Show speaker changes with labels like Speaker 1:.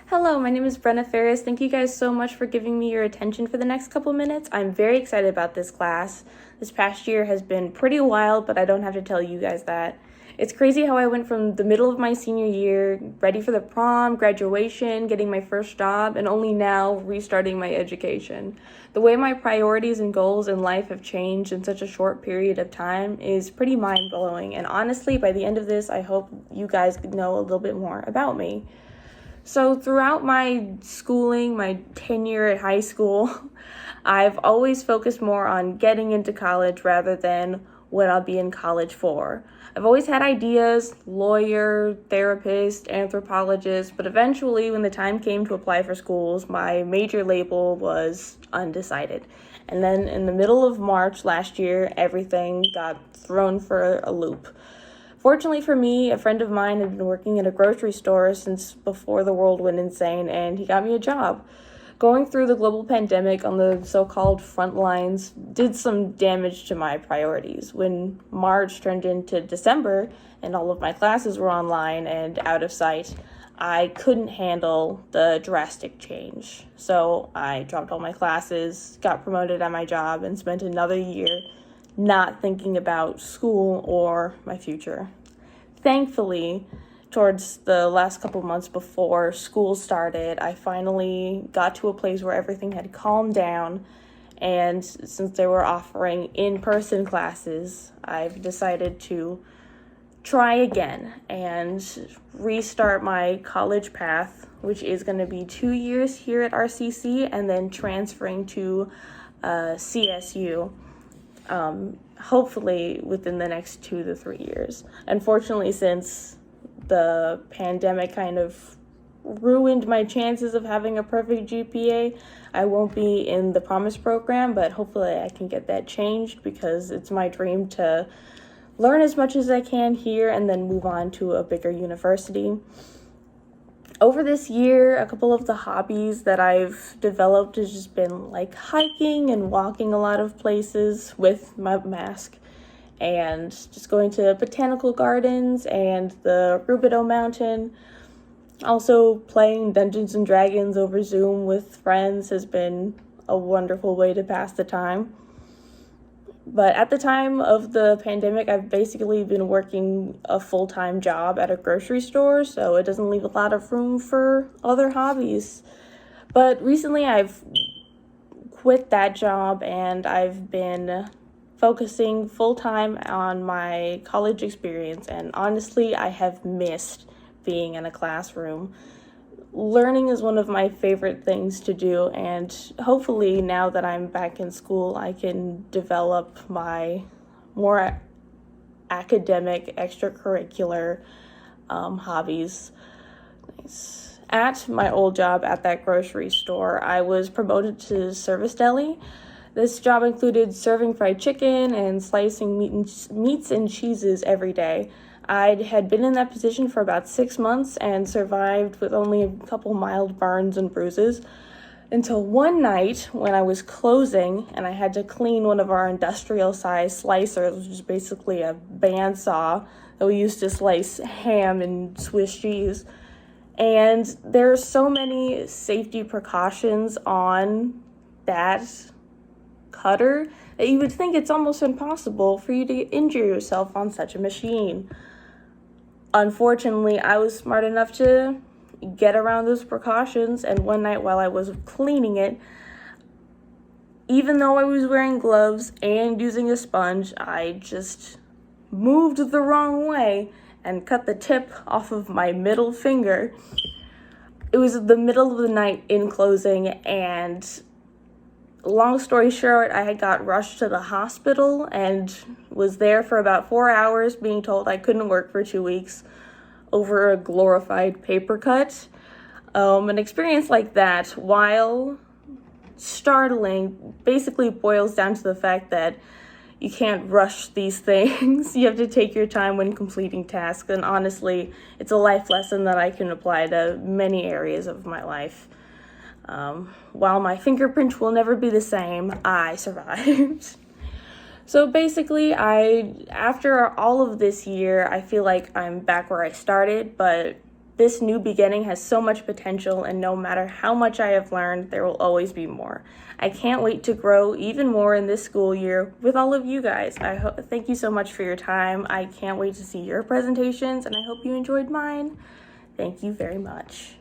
Speaker 1: Hello, my name is Brenna Ferris. Thank you guys so much for giving me your attention for the next couple minutes. I'm very excited about this class. This past year has been pretty wild, but I don't have to tell you guys that. It's crazy how I went from the middle of my senior year, ready for the prom, graduation, getting my first job, and only now restarting my education. The way my priorities and goals in life have changed in such a short period of time is pretty mind-blowing, and honestly, by the end of this, I hope you guys know a little bit more about me. So throughout my schooling, my tenure at high school, I've always focused more on getting into college rather than what I'll be in college for. I've always had ideas, lawyer, therapist, anthropologist, but eventually when the time came to apply for schools, my major label was undecided. And then in the middle of March last year, everything got thrown for a loop. Fortunately for me, a friend of mine had been working at a grocery store since before the world went insane, and he got me a job. Going through the global pandemic on the so-called front lines did some damage to my priorities. When March turned into December and all of my classes were online and out of sight, I couldn't handle the drastic change. So I dropped all my classes, got promoted at my job, and spent another year not thinking about school or my future. Thankfully, towards the last couple months before school started, I finally got to a place where everything had calmed down, and since they were offering in-person classes, I've decided to try again and restart my college path, which is going to be 2 years here at RCC and then transferring to CSU. Hopefully within the next 2 to 3 years. Unfortunately, since the pandemic kind of ruined my chances of having a perfect GPA, I won't be in the Promise program, but hopefully I can get that changed because it's my dream to learn as much as I can here and then move on to a bigger university. Over this year, a couple of the hobbies that I've developed has just been like hiking and walking a lot of places with my mask and just going to botanical gardens and the Rubidoux Mountain. Also, playing Dungeons and Dragons over Zoom with friends has been a wonderful way to pass the time. But at the time of the pandemic, I've basically been working a full-time job at a grocery store, so it doesn't leave a lot of room for other hobbies. But recently I've quit that job and I've been focusing full-time on my college experience, and honestly, I have missed being in a classroom. Learning is one of my favorite things to do, and hopefully now that I'm back in school, I can develop my more academic, extracurricular hobbies. Nice. At my old job at that grocery store, I was promoted to service deli. This job included serving fried chicken and slicing meats and cheeses every day. I had been in that position for about 6 months and survived with only a couple mild burns and bruises until one night when I was closing and I had to clean one of our industrial-sized slicers, which is basically a bandsaw that we used to slice ham and Swiss cheese. And there are so many safety precautions on that cutter that you would think it's almost impossible for you to injure yourself on such a machine. Unfortunately, I was smart enough to get around those precautions, and one night while I was cleaning it, even though I was wearing gloves and using a sponge, I just moved the wrong way and cut the tip off of my middle finger. It was the middle of the night in closing, and long story short, I had got rushed to the hospital and was there for about 4 hours being told I couldn't work for 2 weeks over a glorified paper cut. An experience like that, while startling, basically boils down to the fact that you can't rush these things. You have to take your time when completing tasks, and honestly, it's a life lesson that I can apply to many areas of my life. While my fingerprint will never be the same, I survived. So basically, after all of this year, I feel like I'm back where I started, but This new beginning has so much potential, and no matter how much I have learned, there will always be more. I can't wait to grow even more in this school year with all of you guys. Thank you so much for your time. I can't wait to see your presentations, and I hope you enjoyed mine. Thank you very much.